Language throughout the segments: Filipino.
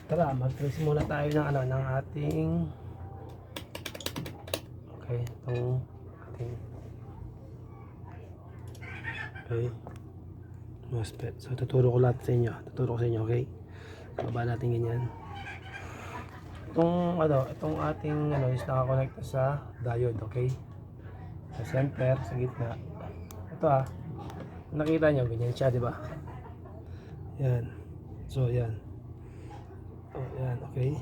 Tara, mag-trace muna tayo ng ano, ng ating okay, itong ating okay, MOSFET. So tuturo ko lahat sa inyo. Okay? Baba natin ganyan. Itong ating ano is nakakonekta sa diode, okay? Sa center, sa gitna. Ito nakita nyo, ganyan siya, di ba? Yan. So, yan. Oh, yan, okay.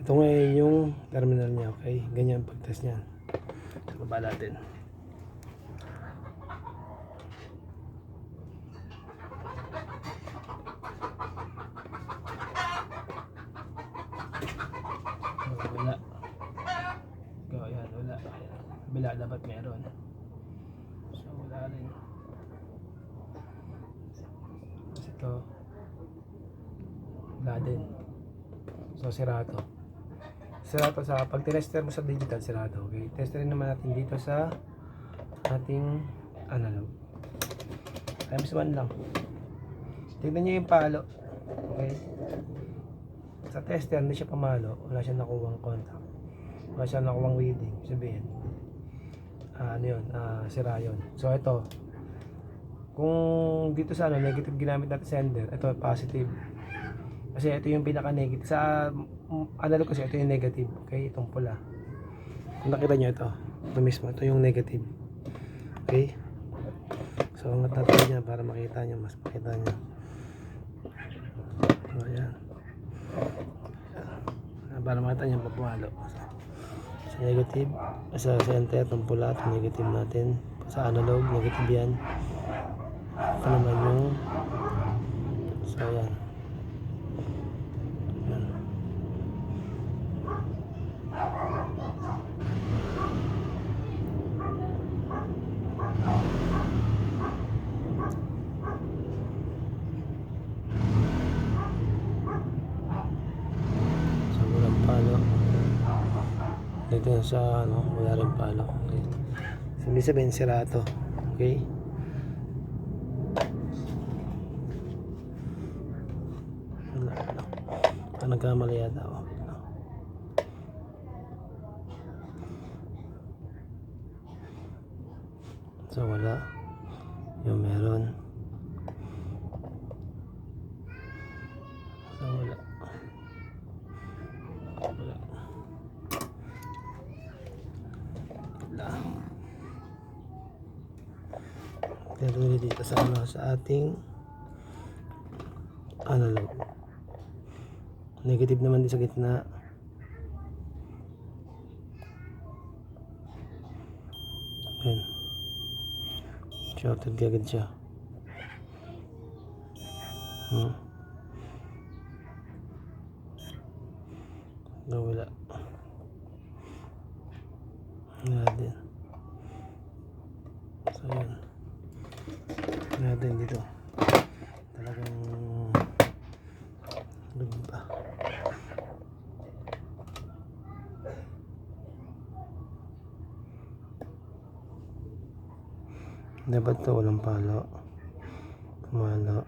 Ito ngayon yung terminal niya, okay? Ganyan pag-test niya. So, baba natin. So, wala. Go, yan, wala. Kabila dapat meron. So, wala rin. Kasi ito, wala din. So, sirado. Sirado sa, pag tinester mo sa digital, sirado. Okay? Testerin naman natin dito sa ating analog. Times 1 lang. Tignan nyo yung palo. Okay? Sa tester, hindi siya pamalo. Wala siyang nakuwang contact. Wala siyang nakuwang reading. Sabihin. Ano yun? Sira yun. So, ito. Kung dito sa negative ginamit natin sender, ito positive. Kasi ito yung pinaka-negative. Sa analog kasi ito yung negative. Okay? Itong pula. Kung nakita nyo ito. Ito mismo. Ito yung negative. Okay? So, angat natin niya para makita nyo. Mas makita nyo. So, ayan. Para makita nyo papumalo. Sa negative. Sa center. Itong pula. Itong negative natin. Sa analog. Negative yan. Ito naman yung so, ayan. Dito sa wala rin palo. Okay. So, ibig sabihin sira ito. Okay. Wala. Nagkamali yata ako. So wala. Yung meron. So wala. Wala. Pero dito sa sa ating analog. Negative naman din sa gitna. Ayan. Shorted agad siya. Wala. Wala din. So yun. Wala din dito. Talagang lugod pa. Dapat to walang palo. Pumalo.